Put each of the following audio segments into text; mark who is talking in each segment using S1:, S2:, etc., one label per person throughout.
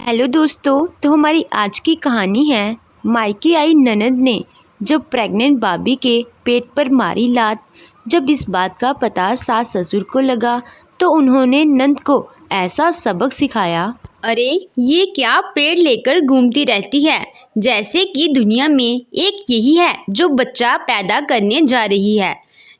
S1: Hello दोस्तों। तो हमारी आज की कहानी है मायके आई ननद ने जब प्रेग्नेंट भाभी के पेट पर मारी लात। जब इस बात का पता सास ससुर को लगा तो उन्होंने नंद को ऐसा सबक सिखाया।
S2: अरे ये क्या पेड़ लेकर घूमती रहती है, जैसे कि दुनिया में एक यही है जो बच्चा पैदा करने जा रही है।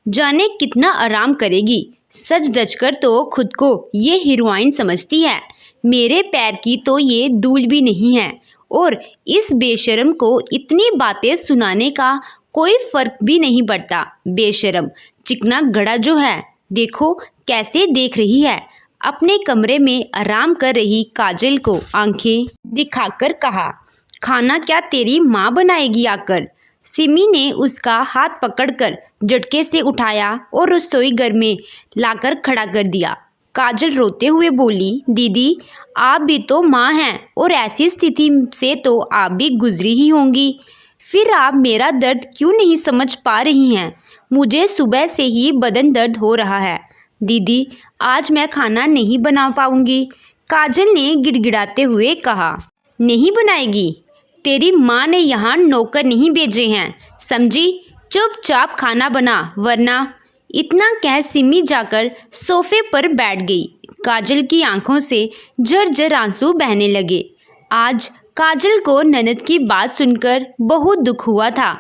S2: जाने कितना आराम करेगी। सच धजकर तो खुद को ये हीरोइन समझती है। मेरे पैर की तो ये धूल भी नहीं है। और इस बेशर्म को इतनी बातें सुनाने का कोई फर्क भी नहीं पड़ता। बेशर्म चिकना गड़ा जो है, देखो कैसे देख रही है। अपने कमरे में आराम कर रही काजल को आंखें दिखाकर कहा, खाना क्या तेरी माँ बनाएगी आकर। सिमी ने उसका हाथ पकड़कर झटके से उठाया और रसोई घर में लाकर खड़ा कर दिया। काजल रोते हुए बोली, दीदी आप भी तो माँ हैं और ऐसी स्थिति से तो आप भी गुजरी ही होंगी। फिर आप मेरा दर्द क्यों नहीं समझ पा रही हैं। मुझे सुबह से ही बदन दर्द हो रहा है। दीदी आज मैं खाना नहीं बना पाऊंगी, काजल ने गिड़गिड़ाते हुए कहा। नहीं बनाएगी? तेरी माँ ने यहाँ नौकर नहीं भेजे हैं, समझी? चुपचाप खाना बना, वरना। इतना कह सिमी जाकर सोफे पर बैठ गई। काजल की आंखों से झरझर आंसू बहने लगे। आज काजल को ननद की बात सुनकर बहुत दुख हुआ था।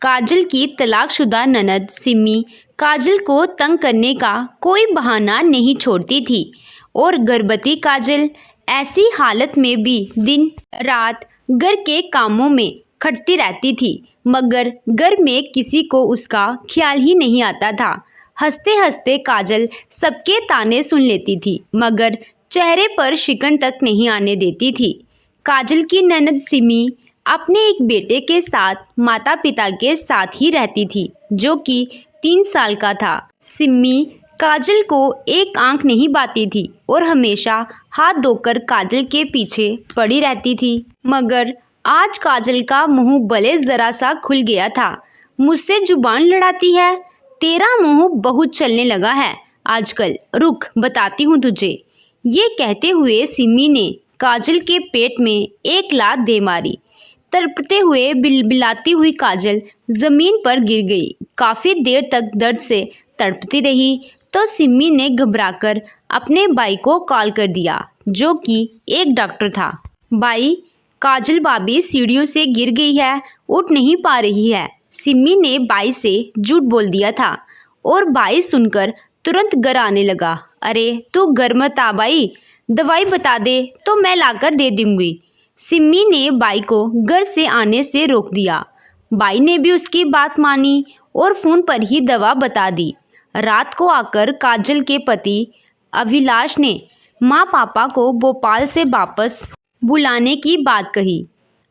S2: काजल की तलाकशुदा ननद सिमी काजल को तंग करने का कोई बहाना नहीं छोड़ती थी और गर्भवती काजल ऐसी हालत में भी दिन रात घर के कामों में खटती रहती थी, मगर घर में किसी को उसका ख्याल ही नहीं आता था। हंसते हंसते काजल सबके ताने सुन लेती थी, मगर चेहरे पर शिकन तक नहीं आने देती थी। काजल की ननद सिमी अपने एक बेटे के साथ माता पिता के साथ ही रहती थी, जो कि 3 साल का था। सिमी काजल को एक आंख नहीं बाती थी और हमेशा हाथ धोकर काजल के पीछे पड़ी रहती थी, मगर आज काजल का मुंह भले जरा सा खुल गया था। मुझसे जुबान लड़ाती है, तेरा मुंह बहुत चलने लगा है आजकल, रुक बताती हूँ तुझे। ये कहते हुए सिमी ने काजल के पेट में एक लात दे मारी। तड़पते हुए बिलबिलाती हुई काजल जमीन पर गिर गई। काफी देर तक दर्द से तड़पती रही तो सिमी ने घबराकर अपने भाई को कॉल कर दिया, जो कि एक डॉक्टर था। भाई, काजल भाभी सीढ़ियों से गिर गई है, उठ नहीं पा रही है। सिमी ने भाई से झूठ बोल दिया था और भाई सुनकर तुरंत घर आने लगा। अरे तू घर मत आ भाई, दवाई बता दे तो मैं लाकर दे दूंगी। सिमी ने बाई को घर से आने से रोक दिया। बाई ने भी उसकी बात मानी और फ़ोन पर ही दवा बता दी। रात को आकर काजल के पति अभिलाष ने माँ पापा को भोपाल से वापस बुलाने की बात कही।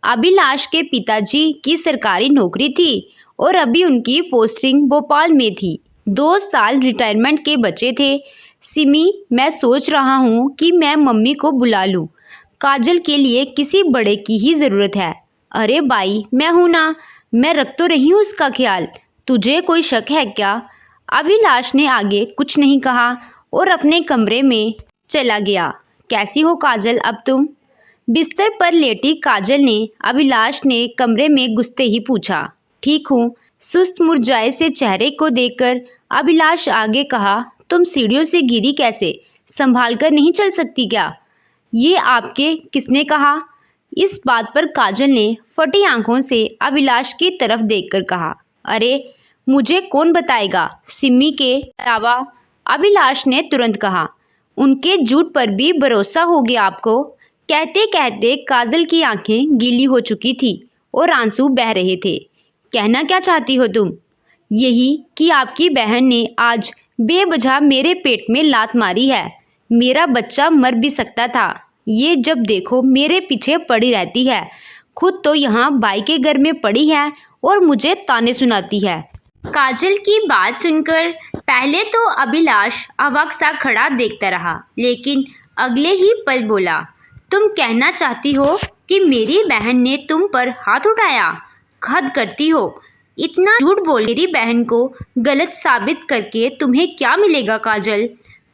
S2: अभिलाष के पिताजी की सरकारी नौकरी थी और अभी उनकी पोस्टिंग भोपाल में थी। 2 साल रिटायरमेंट के बचे थे। सिमी, मैं सोच रहा हूँ कि मैं मम्मी को बुला लूँ। काजल के लिए किसी बड़े की ही ज़रूरत है। अरे भाई, मैं हूँ ना, मैं रख तो रही हूँ उसका ख्याल। तुझे कोई शक है क्या? अभिलाष ने आगे कुछ नहीं कहा और अपने कमरे में चला गया। कैसी हो काजल अब तुम? बिस्तर पर लेटी काजल ने अभिलाष ने कमरे में घुसते ही पूछा। ठीक हूँ। सुस्त मुरझाए से चेहरे को देखकर अभिलाष आगे कहा, तुम सीढ़ियों से गिरी कैसे? संभाल कर नहीं चल सकती क्या? ये आपके किसने कहा? इस बात पर काजल ने फटी आंखों से अभिलाष की तरफ देखकर कहा, अरे मुझे कौन बताएगा सिमी के अलावा? अभिलाष ने तुरंत कहा। उनके झूठ पर भी भरोसा हो गया आपको? कहते कहते काजल की आंखें गीली हो चुकी थी और आंसू बह रहे थे। कहना क्या चाहती हो तुम? यही कि आपकी बहन ने आज बेवजह मेरे पेट में लात मारी है। मेरा बच्चा मर भी सकता था। ये जब देखो मेरे पीछे पड़ी रहती है। खुद तो यहाँ बाई के घर में पड़ी है और मुझे ताने सुनाती है। काजल की बात सुनकर पहले तो अभिलाष अवाक सा खड़ा देखता रहा, लेकिन अगले ही पल बोला, तुम कहना चाहती हो कि मेरी बहन ने तुम पर हाथ उठाया? हद करती हो। इतना झूठ बोल मेरी बहन को गलत साबित करके तुम्हें क्या मिलेगा काजल?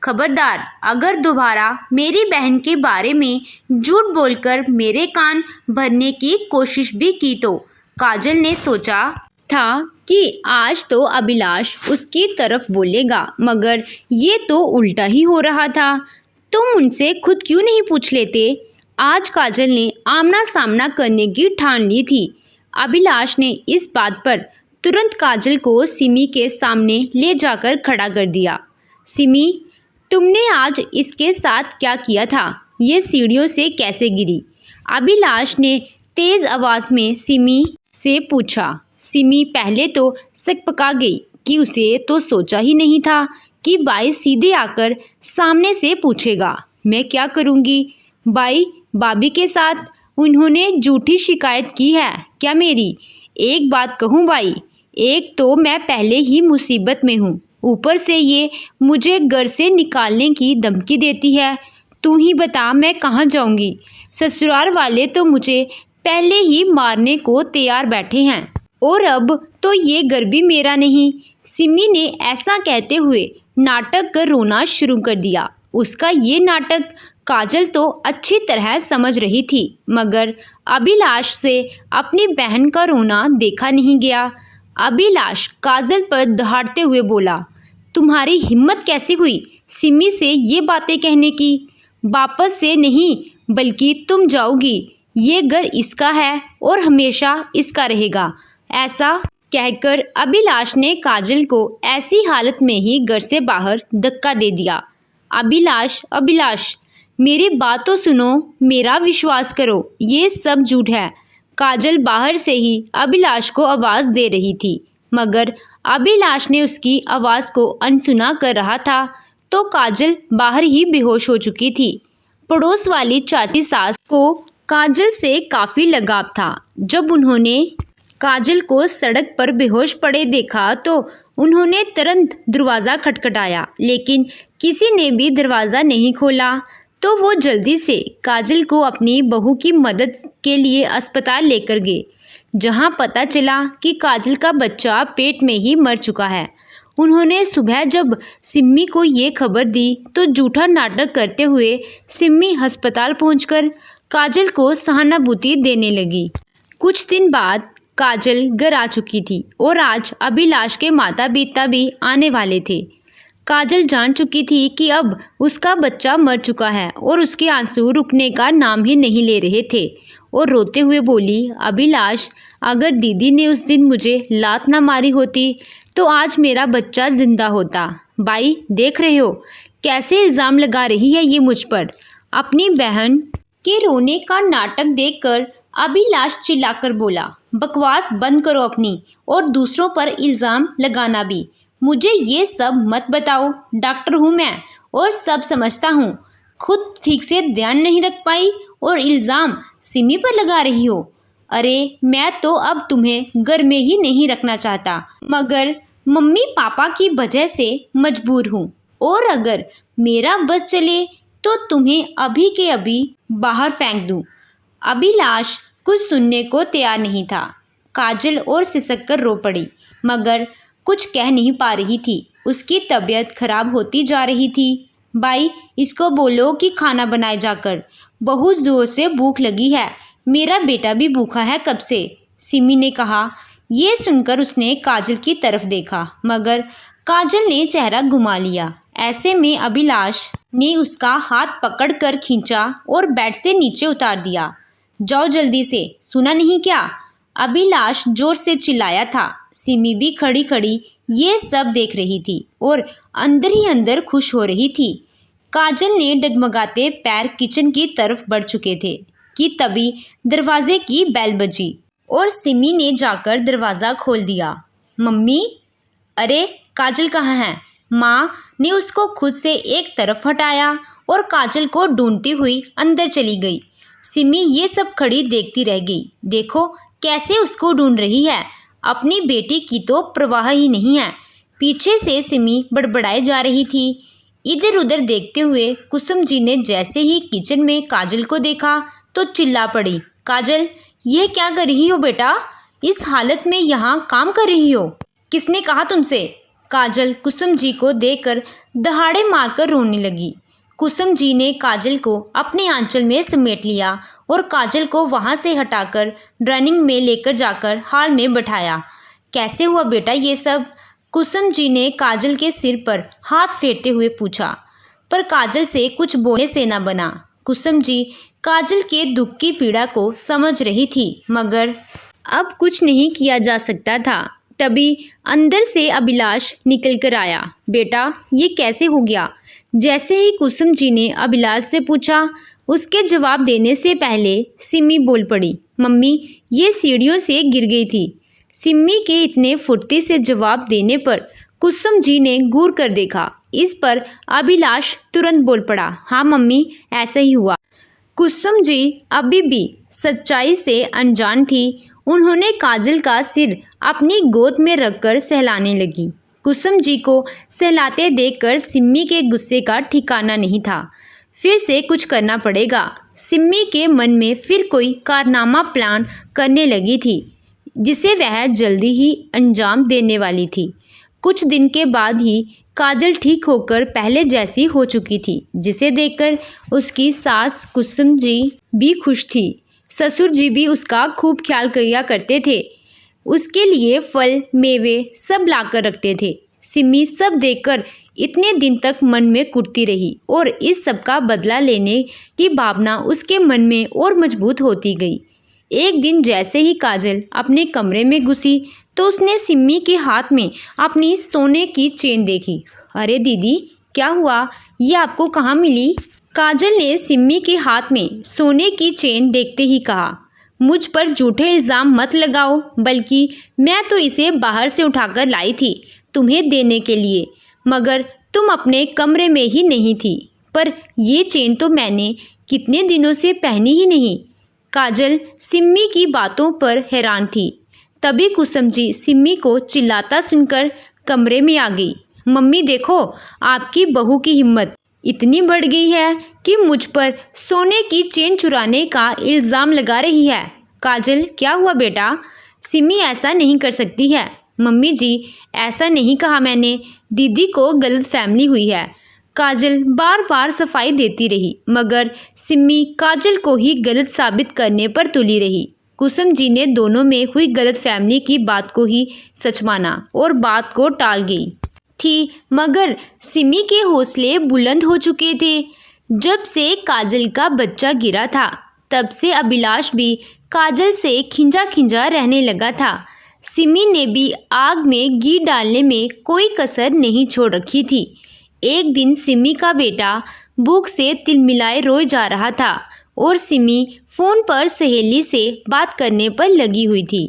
S2: खबरदार, अगर दोबारा मेरी बहन के बारे में झूठ बोलकर मेरे कान भरने की कोशिश भी की तो। काजल ने सोचा था कि आज तो अभिलाष उसकी तरफ बोलेगा, मगर ये तो उल्टा ही हो रहा था। तुम उनसे खुद क्यों नहीं पूछ लेते? आज काजल ने आमना सामना करने की ठान ली थी। अभिलाष ने इस बात पर तुरंत काजल को सिमी के सामने ले जाकर खड़ा कर दिया। सिमी, तुमने आज इसके साथ क्या किया था? ये सीढ़ियों से कैसे गिरी? अभिलाष ने तेज आवाज में सिमी से पूछा। सिमी पहले तो सकपका गई कि उसे तो सोचा ही नहीं था कि बाई सीधे आकर सामने से पूछेगा। मैं क्या करूँगी? बाई, भाभी के साथ उन्होंने झूठी शिकायत की है क्या मेरी? एक बात कहूँ बाई, एक तो मैं पहले ही मुसीबत में हूँ, ऊपर से ये मुझे घर से निकालने की धमकी देती है। तू ही बता मैं कहाँ जाऊँगी? ससुराल वाले तो मुझे पहले ही मारने को तैयार बैठे हैं, और अब तो ये घर भी मेरा नहीं। सिमी ने ऐसा कहते हुए नाटक कर रोना शुरू कर दिया। उसका ये नाटक काजल तो अच्छी तरह समझ रही थी, मगर अभिलाष से अपनी बहन का रोना देखा नहीं गया। अभिलाष काजल पर दहाड़ते हुए बोला, तुम्हारी हिम्मत कैसी हुई सिमी से ये बातें कहने की? वापस से नहीं, बल्कि तुम जाओगी। ये घर इसका है और हमेशा इसका रहेगा। ऐसा कहकर अभिलाष ने काजल को ऐसी हालत में ही घर से बाहर धक्का दे दिया। अभिलाष, अभिलाष, मेरी बात तो सुनो, मेरा विश्वास करो, ये सब झूठ है। काजल बाहर से ही अभिलाष को आवाज़ दे रही थी, मगर अभिलाष ने उसकी आवाज़ को अनसुना कर रहा था तो काजल बाहर ही बेहोश हो चुकी थी। पड़ोस वाली चाची सास को काजल से काफ़ी लगाव था। जब उन्होंने काजल को सड़क पर बेहोश पड़े देखा तो उन्होंने तुरंत दरवाज़ा खटखटाया, लेकिन किसी ने भी दरवाज़ा नहीं खोला। तो वो जल्दी से काजल को अपनी बहू की मदद के लिए अस्पताल लेकर गए, जहां पता चला कि काजल का बच्चा पेट में ही मर चुका है। उन्होंने सुबह जब सिम्मी को ये खबर दी तो झूठा नाटक करते हुए सिम्मी अस्पताल पहुंचकर काजल को सहानुभूति देने लगी। कुछ दिन बाद काजल घर आ चुकी थी और आज अभिलाष के माता पिता भी आने वाले थे। काजल जान चुकी थी कि अब उसका बच्चा मर चुका है और उसके आंसू रुकने का नाम ही नहीं ले रहे थे, और रोते हुए बोली, अभिलाष, अगर दीदी ने उस दिन मुझे लात ना मारी होती तो आज मेरा बच्चा जिंदा होता। बाई, देख रहे हो कैसे इल्ज़ाम लगा रही है ये मुझ पर। अपनी बहन के रोने का नाटक देखकर अभिलाष चिल्लाकर बोला, बकवास बंद करो अपनी, और दूसरों पर इल्ज़ाम लगाना भी। मुझे ये सब मत बताओ, डॉक्टर हूँ मैं और सब समझता हूँ। खुद ठीक से ध्यान नहीं रख पाई और इल्ज़ाम सिमी पर लगा रही हो। अरे मैं तो अब तुम्हें घर में ही नहीं रखना चाहता, मगर मम्मी पापा की वजह से मजबूर हूँ, और अगर मेरा बस चले तो तुम्हें अभी के अभी बाहर फेंक दूँ। अभिलाष कुछ सुनने को तैयार नहीं था। काजल और सिसक कर रो पड़ी, मगर कुछ कह नहीं पा रही थी। उसकी तबीयत खराब होती जा रही थी। बाई, इसको बोलो कि खाना बनाए जाकर, बहुत ज़ोर से भूख लगी है। मेरा बेटा भी भूखा है कब से, सिमी ने कहा। ये सुनकर उसने काजल की तरफ देखा, मगर काजल ने चेहरा घुमा लिया। ऐसे में अभिलाष ने उसका हाथ पकड़कर खींचा और बेड से नीचे उतार दिया। जाओ जल्दी से, सुना नहीं क्या? अभिलाष जोर से चिल्लाया था। सिमी भी खड़ी खड़ी ये सब देख रही थी और अंदर ही अंदर खुश हो रही थी। काजल ने डगमगाते पैर किचन की तरफ बढ़ चुके थे कि तभी दरवाजे की बेल बजी और सिमी ने जाकर दरवाज़ा खोल दिया। मम्मी, अरे काजल कहाँ है? माँ ने उसको खुद से एक तरफ हटाया और काजल को ढूंढती हुई अंदर चली गई। सिमी ये सब खड़ी देखती रह गई। देखो कैसे उसको ढूंढ रही है, अपनी बेटी की तो परवाह ही नहीं है। पीछे से सिमी बड़बड़ाई जा रही थी। इधर उधर देखते हुए कुसुम जी ने जैसे ही किचन में काजल को देखा तो चिल्ला पड़ी, काजल, यह क्या कर रही हो बेटा? इस हालत में यहाँ काम कर रही हो? किसने कहा तुमसे? काजल कुसुम जी को देखकर दहाड़े मारकर रोने लगी। कुसुम जी ने काजल को अपने आंचल में समेट लिया और काजल को वहां से हटाकर ड्राइंग में लेकर जाकर हॉल में बैठाया। कैसे हुआ बेटा ये सब? कुसुम जी ने काजल के सिर पर हाथ फेरते हुए पूछा, पर काजल से कुछ बोलने से न बना। कुसुम जी काजल के दुख की पीड़ा को समझ रही थी, मगर अब कुछ नहीं किया जा सकता था। तभी अंदर से अभिलाष निकल कर आया। बेटा ये कैसे हो गया? जैसे ही कुसुम जी ने अभिलाष से पूछा, उसके जवाब देने से पहले सिमी बोल पड़ी, मम्मी ये सीढ़ियों से गिर गई थी। सिमी के इतने फुर्ती से जवाब देने पर कुसुम जी ने घूर कर देखा। इस पर अभिलाष तुरंत बोल पड़ा, हाँ मम्मी ऐसा ही हुआ। कुसुम जी अभी भी सच्चाई से अनजान थी। उन्होंने काजल का सिर अपनी गोद में रखकर सहलाने लगी। कुसुम जी को सहलाते देखकर सिम्मी के गुस्से का ठिकाना नहीं था। फिर से कुछ करना पड़ेगा। सिम्मी के मन में फिर कोई कारनामा प्लान करने लगी थी, जिसे वह जल्दी ही अंजाम देने वाली थी। कुछ दिन के बाद ही काजल ठीक होकर पहले जैसी हो चुकी थी, जिसे देखकर उसकी सास कुसुम जी भी खुश थी। ससुर जी भी उसका खूब ख्याल किया करते थे। उसके लिए फल मेवे सब लाकर रखते थे। सिमी सब देखकर इतने दिन तक मन में कुटती रही और इस सब का बदला लेने की भावना उसके मन में और मजबूत होती गई। एक दिन जैसे ही काजल अपने कमरे में घुसी तो उसने सिम्मी के हाथ में अपनी सोने की चेन देखी। अरे दीदी क्या हुआ, ये आपको कहाँ मिली? काजल ने सिम्मी के हाथ में सोने की चेन देखते ही कहा, मुझ पर झूठे इल्ज़ाम मत लगाओ, बल्कि मैं तो इसे बाहर से उठाकर लाई थी तुम्हें देने के लिए, मगर तुम अपने कमरे में ही नहीं थी। पर ये चेन तो मैंने कितने दिनों से पहनी ही नहीं। काजल सिम्मी की बातों पर हैरान थी। तभी कुसुम जी सिम्मी को चिल्लाता सुनकर कमरे में आ गई। मम्मी देखो, आपकी बहू की हिम्मत इतनी बढ़ गई है कि मुझ पर सोने की चेन चुराने का इल्ज़ाम लगा रही है। काजल क्या हुआ बेटा? सिमी ऐसा नहीं कर सकती है। मम्मी जी ऐसा नहीं कहा मैंने, दीदी को गलतफहमी हुई है। काजल बार बार सफाई देती रही, मगर सिमी काजल को ही गलत साबित करने पर तुली रही। कुसुम जी ने दोनों में हुई गलतफहमी की बात को ही सच माना और बात को टाल गई थी, मगर सिमी के हौसले बुलंद हो चुके थे। जब से काजल का बच्चा गिरा था, तब से अभिलाष भी काजल से खिंजा खिंजा रहने लगा था। सिमी ने भी आग में घी डालने में कोई कसर नहीं छोड़ रखी थी। एक दिन सिमी का बेटा भूख से तिलमिलाए रोए जा रहा था और सिमी फ़ोन पर सहेली से बात करने पर लगी हुई थी।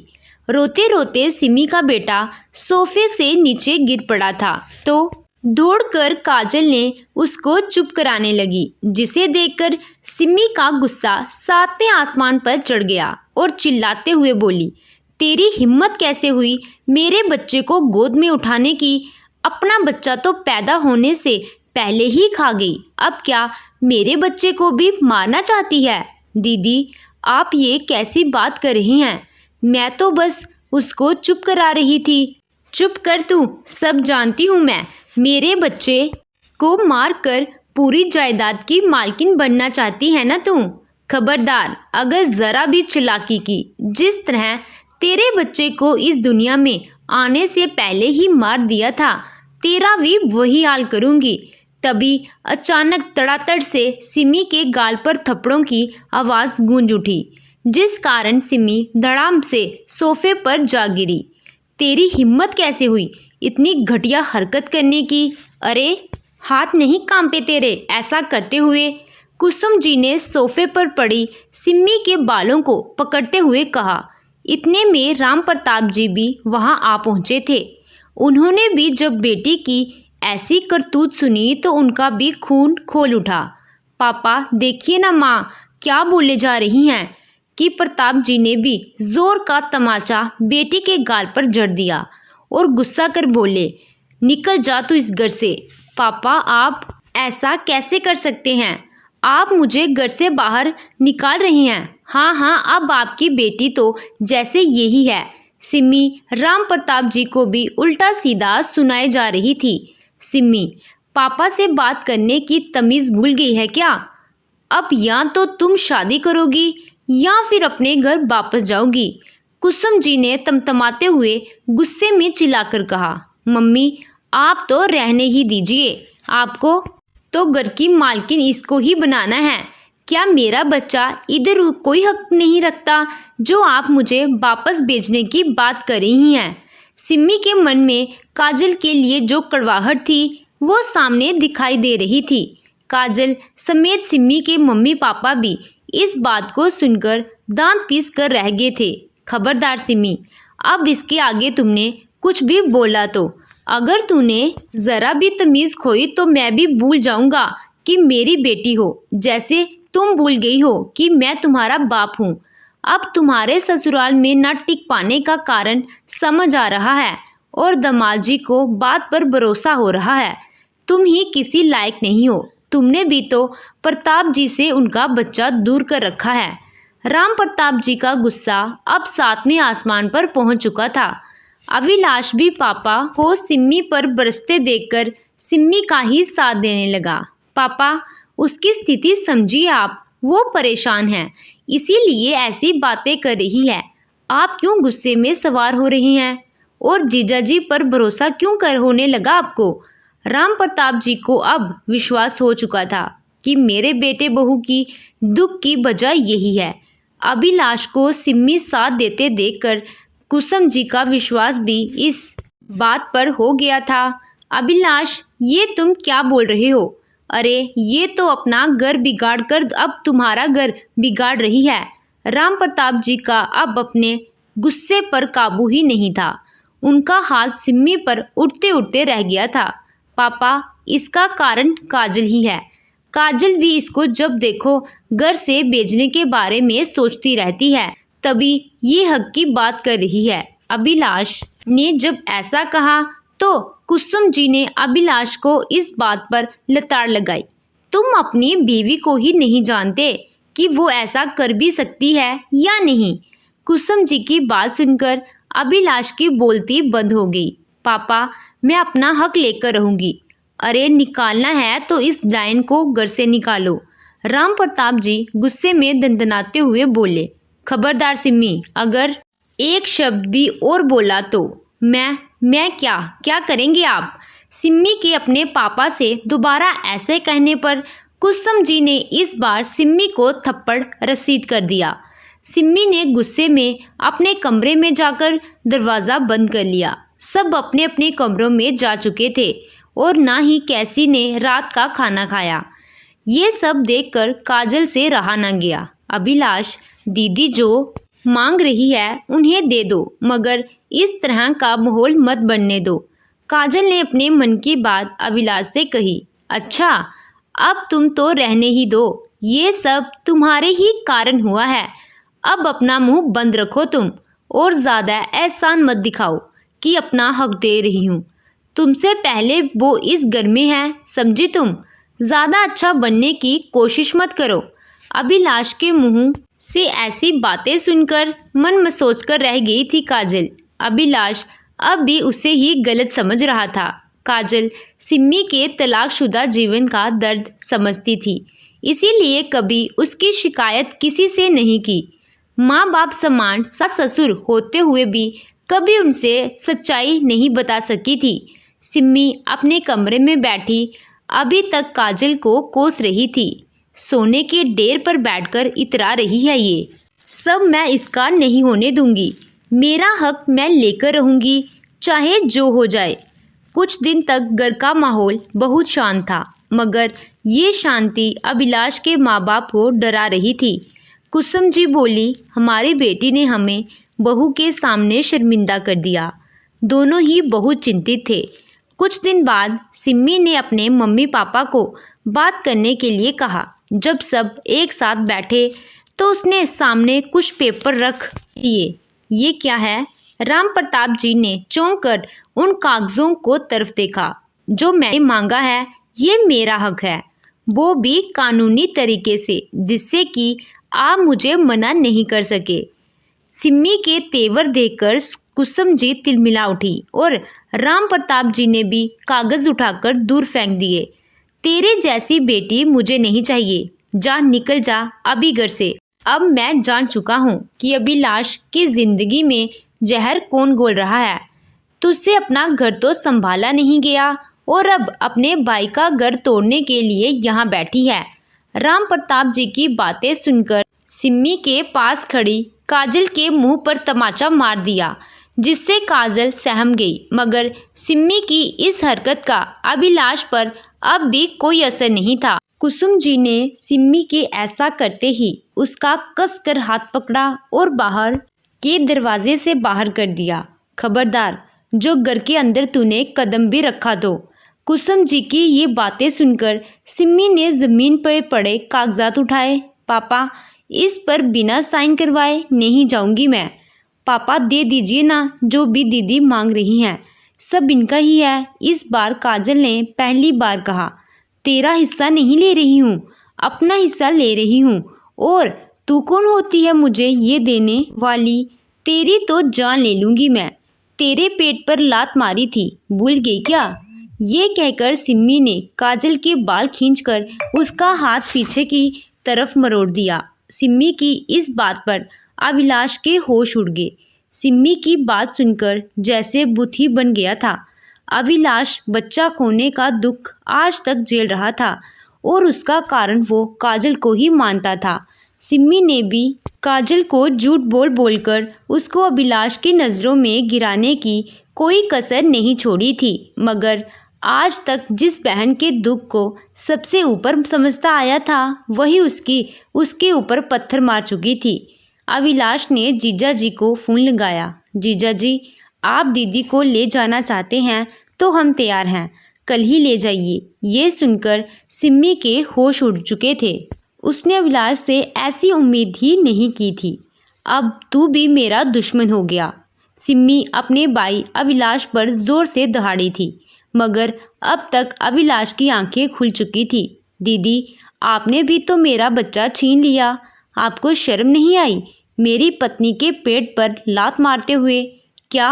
S2: रोते रोते सिमी का बेटा सोफे से नीचे गिर पड़ा था तो दौड़कर काजल ने उसको चुप कराने लगी, जिसे देखकर सिमी का गुस्सा सातवें आसमान पर चढ़ गया और चिल्लाते हुए बोली, तेरी हिम्मत कैसे हुई मेरे बच्चे को गोद में उठाने की? अपना बच्चा तो पैदा होने से पहले ही खा गई, अब क्या मेरे बच्चे को भी मारना चाहती है? दीदी आप ये कैसी बात कर रही हैं? मैं तो बस उसको चुप करा रही थी। चुप कर तू, सब जानती हूँ मैं। मेरे बच्चे को मारकर पूरी जायदाद की मालकिन बनना चाहती है ना तू? खबरदार, अगर ज़रा भी चालाकी की, जिस तरह तेरे बच्चे को इस दुनिया में आने से पहले ही मार दिया था, तेरा भी वही हाल करूँगी। तभी अचानक तड़ातड़ से सिमी के गाल पर थप्पड़ों की आवाज़ गूंज उठी, जिस कारण सिमी धड़ाम से सोफे पर जा गिरी। तेरी हिम्मत कैसे हुई इतनी घटिया हरकत करने की? अरे हाथ नहीं कांपे तेरे ऐसा करते हुए? कुसुम जी ने सोफे पर पड़ी सिमी के बालों को पकड़ते हुए कहा। इतने में राम प्रताप जी भी वहां आ पहुंचे थे। उन्होंने भी जब बेटी की ऐसी करतूत सुनी तो उनका भी खून खोल उठा। पापा देखिए ना माँ क्या बोले जा रही हैं, कि प्रताप जी ने भी जोर का तमाचा बेटी के गाल पर जड़ दिया और गुस्सा कर बोले, निकल जा तू इस घर से। पापा आप ऐसा कैसे कर सकते हैं? आप मुझे घर से बाहर निकाल रही हैं। हाँ हाँ, अब आपकी बेटी तो जैसे यही है। सिम्मी राम प्रताप जी को भी उल्टा सीधा सुनाए जा रही थी। सिम्मी, पापा से बात करने की तमीज़ भूल गई है क्या? अब या तो तुम शादी करोगी या फिर अपने घर वापस जाओगी। कुसुम जी ने तमतमाते हुए गुस्से में चिल्लाकर कहा। मम्मी, आप तो रहने ही दीजिए, आपको तो घर की मालकिन इसको ही बनाना है। क्या मेरा बच्चा इधर कोई हक नहीं रखता जो आप मुझे वापस भेजने की बात कर रही हैं? सिम्मी के मन में काजल के लिए जो कड़वाहट थी वो सामने दिखाई दे रही थी। काजल समेत सिम्मी के मम्मी पापा भी इस बात को सुनकर दांत पीस कर रह गए थे। खबरदार सिम्मी, अब इसके आगे तुमने कुछ भी बोला तो अगर तूने ज़रा भी तमीज़ खोई तो मैं भी भूल जाऊंगा कि मेरी बेटी हो, जैसे तुम भूल गई हो कि मैं तुम्हारा बाप हूँ। अब तुम्हारे ससुराल में न टिक पाने का कारण समझ आ रहा है और दामाद जी को बात पर भरोसा हो रहा है। तुम ही किसी लायक नहीं हो। तुमने भी तो प्रताप जी से उनका बच्चा दूर कर रखा है। राम प्रताप जी का गुस्सा अब सातवें आसमान पर पहुंच चुका था। अभिलाष भी पापा को सिम्मी पर बरसते देखकर सिम्मी का ही साथ देने लगा। पापा, उसकी स्थिति समझिए आप, वो परेशान है, इसीलिए ऐसी बातें कर रही है। आप क्यों गुस्से में सवार हो रही हैं? और जीजा जी पर भरोसा क्यों कर होने लगा आपको? राम प्रताप जी को अब विश्वास हो चुका था कि मेरे बेटे बहू की दुख की वजह यही है। अभिलाष को सिम्मी साथ देते देखकर कुसुम जी का विश्वास भी इस बात पर हो गया था। अभिलाष, ये तुम क्या बोल रहे हो? अरे, ये तो अपना घर बिगाड़ कर अब तुम्हारा घर बिगाड़ रही है। राम प्रताप जी का अब अपने गुस्से पर काबू ही नहीं था। उनका हाथ सिम्मी पर उठते उठते रह गया था। पापा, इसका कारण काजल ही है। काजल भी इसको जब देखो घर से भेजने के बारे में सोचती रहती है, तभी ये हक की बात कर रही है। अभिलाष ने जब ऐसा कहा तो कुसुम जी ने अभिलाष को इस बात पर लताड़ लगाई। तुम अपनी बीवी को ही नहीं जानते कि वो ऐसा कर भी सकती है या नहीं। कुसुम जी की बात सुनकर अभिलाष की बोलती बंद हो गई। पापा, मैं अपना हक लेकर रहूंगी। अरे, निकालना है तो इस डायन को घर से निकालो। राम प्रताप जी गुस्से में दंदनाते हुए बोले। खबरदार सिम्मी, अगर एक शब्द भी और बोला तो मैं क्या करेंगे आप? सिम्मी के अपने पापा से दोबारा ऐसे कहने पर कुसुम जी ने इस बार सिम्मी को थप्पड़ रसीद कर दिया। सिम्मी ने गुस्से में अपने कमरे में जाकर दरवाज़ा बंद कर लिया। सब अपने अपने कमरों में जा चुके थे और ना ही कैसी ने रात का खाना खाया। ये सब देखकर काजल से रहा न गया। अभिलाष, दीदी जो मांग रही है उन्हें दे दो, मगर इस तरह का माहौल मत बनने दो। काजल ने अपने मन की बात अभिलाष से कही। अच्छा, अब तुम तो रहने ही दो, ये सब तुम्हारे ही कारण हुआ है। अब अपना मुंह बंद रखो तुम, और ज़्यादा एहसान मत दिखाओ कि अपना हक दे रही हूँ। तुमसे पहले वो इस घर में है, समझी तुम? ज़्यादा अच्छा बनने की कोशिश मत करो। अभिलाष के मुंह से ऐसी बातें सुनकर मन में सोचकर रह गई थी काजल। अभिलाष अब भी उसे ही गलत समझ रहा था। काजल सिम्मी के तलाकशुदा जीवन का दर्द समझती थी, इसीलिए कभी उसकी शिकायत किसी से नहीं की। माँ बाप समान सास ससुर होते हुए भी कभी उनसे सच्चाई नहीं बता सकी थी। सिम्मी अपने कमरे में बैठी अभी तक काजल को कोस रही थी। सोने के ढेर पर बैठकर इतरा रही है। ये सब मैं इसका नहीं होने दूंगी। मेरा हक मैं लेकर रहूंगी, चाहे जो हो जाए। कुछ दिन तक घर का माहौल बहुत शांत था, मगर ये शांति अभिलाष के माँ बाप को डरा रही थी। कुसुम जी बोली, हमारी बेटी ने हमें बहू के सामने शर्मिंदा कर दिया। दोनों ही बहुत चिंतित थे। कुछ दिन बाद सिम्मी ने अपने मम्मी पापा को बात करने के लिए कहा। जब सब एक साथ बैठे तो उसने सामने कुछ पेपर रख दिए। ये क्या है? राम प्रताप जी ने चौंक कर उन कागज़ों को तरफ देखा। जो मैंने मांगा है ये मेरा हक है, वो भी कानूनी तरीके से, जिससे कि आप मुझे मना नहीं कर सके। सिम्मी के तेवर देखकर कुसुमजीत तिलमिला उठी और राम प्रताप जी ने भी कागज उठाकर दूर फेंक दिए। तेरे जैसी बेटी मुझे नहीं चाहिए, जा निकल जा अभी घर से। अब मैं जान चुका हूँ कि अभिलाष की जिंदगी में जहर कौन घोल रहा है। तुझसे अपना घर तो संभाला नहीं गया और अब अपने भाई का घर तोड़ने के लिए यहाँ बैठी है। राम प्रताप जी की बातें सुनकर सिम्मी के पास खड़ी काजल के मुंह पर तमाचा मार दिया, जिससे काजल सहम गई। मगर सिम्मी की इस हरकत का अभिलाष पर अब भी कोई असर नहीं था। कुसुम जी ने सिम्मी के ऐसा करते ही उसका कसकर हाथ पकड़ा और बाहर के दरवाजे से बाहर कर दिया। खबरदार, जो घर के अंदर तूने कदम भी रखा तो। कुसुम जी की ये बातें सुनकर सिम्मी ने जमीन पर पड़े कागजात उठाए। पापा, इस पर बिना साइन करवाए नहीं जाऊंगी मैं। पापा दे दीजिए ना, जो भी दीदी मांग रही हैं सब इनका ही है। इस बार काजल ने पहली बार कहा, तेरा हिस्सा नहीं ले रही हूँ, अपना हिस्सा ले रही हूँ। और तू कौन होती है मुझे ये देने वाली? तेरी तो जान ले लूँगी मैं। तेरे पेट पर लात मारी थी, भूल गई क्या? ये कहकर सिम्मी ने काजल के बाल खींचकर उसका हाथ पीछे की तरफ मरोड़ दिया। सिम्मी की इस बात पर अभिलाष के होश उड़ गए। सिम्मी की बात सुनकर जैसे बुद्धि बन गया था। अभिलाष बच्चा खोने का दुख आज तक झेल रहा था और उसका कारण वो काजल को ही मानता था। सिम्मी ने भी काजल को झूठ बोल बोलकर उसको अभिलाष की नज़रों में गिराने की कोई कसर नहीं छोड़ी थी। मगर आज तक जिस बहन के दुख को सबसे ऊपर समझता आया था, वही उसके ऊपर पत्थर मार चुकी थी। अभिलाष ने जीजा जी को फ़ोन लगाया। जीजा जी, आप दीदी को ले जाना चाहते हैं तो हम तैयार हैं, कल ही ले जाइए। ये सुनकर सिम्मी के होश उड़ चुके थे। उसने अभिलाष से ऐसी उम्मीद ही नहीं की थी। अब तू भी मेरा दुश्मन हो गया। सिम्मी अपने भाई अभिलाष पर जोर से दहाड़ी थी, मगर अब तक अभिलाष की आंखें खुल चुकी थी। दीदी, आपने भी तो मेरा बच्चा छीन लिया, आपको शर्म नहीं आई मेरी पत्नी के पेट पर लात मारते हुए? क्या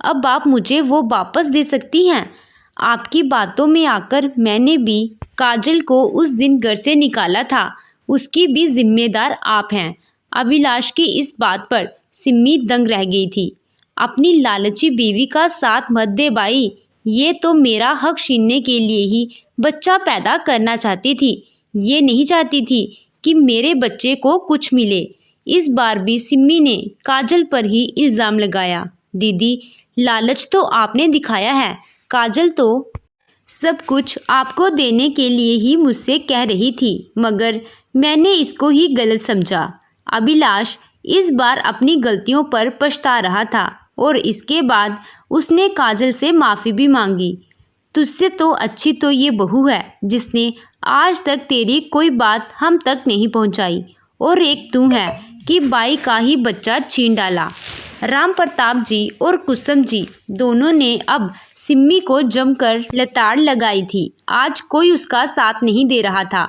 S2: अब आप मुझे वो वापस दे सकती हैं? आपकी बातों में आकर मैंने भी काजल को उस दिन घर से निकाला था, उसकी भी जिम्मेदार आप हैं। अभिलाष की इस बात पर सिम्मी दंग रह गई थी। अपनी लालची बीवी का साथ मत दे भाई, ये तो मेरा हक छीनने के लिए ही बच्चा पैदा करना चाहती थी। ये नहीं चाहती थी कि मेरे बच्चे को कुछ मिले। इस बार भी सिम्मी ने काजल पर ही इल्ज़ाम लगाया। दीदी, लालच तो आपने दिखाया है, काजल तो सब कुछ आपको देने के लिए ही मुझसे कह रही थी, मगर मैंने इसको ही गलत समझा। अभिलाष इस बार अपनी गलतियों पर पछता रहा था और इसके बाद उसने काजल से माफ़ी भी मांगी। तुझसे तो अच्छी तो ये बहू है जिसने आज तक तेरी कोई बात हम तक नहीं पहुंचाई, और एक तू है कि बाई का ही बच्चा छीन डाला। राम प्रताप जी और कुसुम जी दोनों ने अब सिम्मी को जमकर लताड़ लगाई थी। आज कोई उसका साथ नहीं दे रहा था।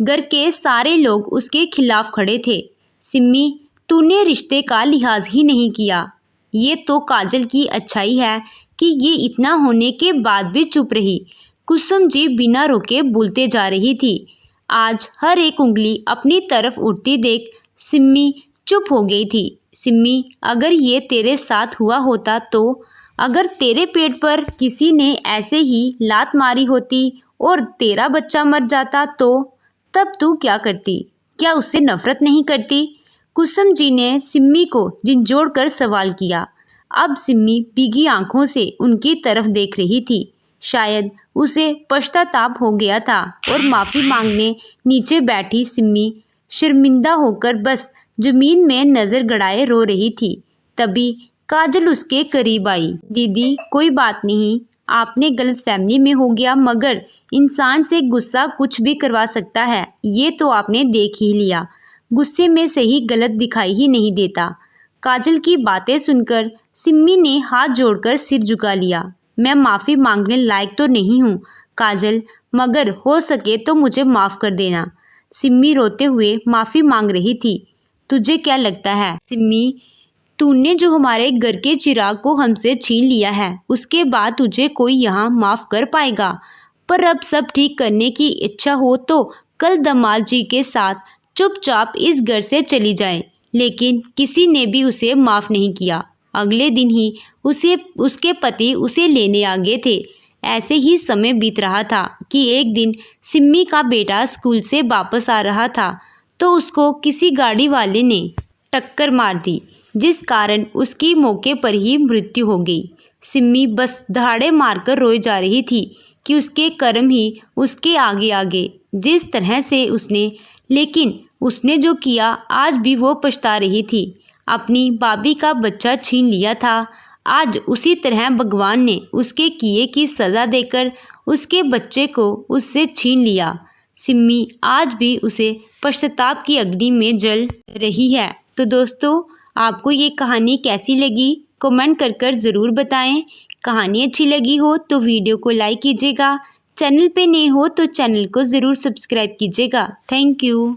S2: घर के सारे लोग उसके खिलाफ खड़े थे। सिम्मी, तूने रिश्ते का लिहाज ही नहीं किया। ये तो काजल की अच्छाई है कि ये इतना होने के बाद भी चुप रही। कुसुम जी बिना रोके बोलते जा रही थी। आज हर एक उंगली अपनी तरफ उठती देख सिम्मी चुप हो गई थी। सिम्मी, अगर ये तेरे साथ हुआ होता तो, अगर तेरे पेट पर किसी ने ऐसे ही लात मारी होती और तेरा बच्चा मर जाता तो तब तू क्या करती? क्या उससे नफरत नहीं करती? कुसुम जी ने सिम्मी को झिंझोड़ कर सवाल किया। अब सिम्मी भीगी आंखों से उनकी तरफ देख रही थी। शायद उसे पश्चाताप हो गया था और माफ़ी मांगने नीचे बैठी सिम्मी शर्मिंदा होकर बस जमीन में नज़र गड़ाए रो रही थी। तभी काजल उसके करीब आई। दीदी, कोई बात नहीं, आपने गलतफहमी में हो गया, मगर इंसान से गुस्सा कुछ भी करवा सकता है, ये तो आपने देख ही लिया। गुस्से में सही गलत दिखाई ही नहीं देता। काजल की बातें सुनकर सिम्मी ने हाथ जोड़कर सिर झुका लिया। मैं माफ़ी मांगने लायक तो नहीं हूँ काजल, मगर हो सके तो मुझे माफ़ कर देना। सिम्मी रोते हुए माफ़ी मांग रही थी। तुझे क्या लगता है सिम्मी, तूने जो हमारे घर के चिराग को हमसे छीन लिया है, उसके बाद तुझे कोई यहाँ माफ़ कर पाएगा? पर अब सब ठीक करने की इच्छा हो तो कल दमाल जी के साथ चुपचाप इस घर से चली जाए। लेकिन किसी ने भी उसे माफ़ नहीं किया। अगले दिन ही उसके पति उसे लेने आ गए थे। ऐसे ही समय बीत रहा था कि एक दिन सिम्मी का बेटा स्कूल से वापस आ रहा था तो उसको किसी गाड़ी वाले ने टक्कर मार दी, जिस कारण उसकी मौके पर ही मृत्यु हो गई। सिम्मी बस दहाड़े मारकर रोए जा रही थी कि उसके कर्म ही उसके आगे आगे, जिस तरह से लेकिन उसने जो किया आज भी वो पछता रही थी। अपनी भाभी का बच्चा छीन लिया था, आज उसी तरह भगवान ने उसके किए की सज़ा देकर उसके बच्चे को उससे छीन लिया। सिम्मी आज भी उसे पश्चाताप की अग्नि में जल रही है। तो दोस्तों, आपको ये कहानी कैसी लगी कमेंट कर ज़रूर बताएं। कहानी अच्छी लगी हो तो वीडियो को लाइक कीजिएगा, चैनल पे नए हो तो चैनल को ज़रूर सब्सक्राइब कीजिएगा। Thank you.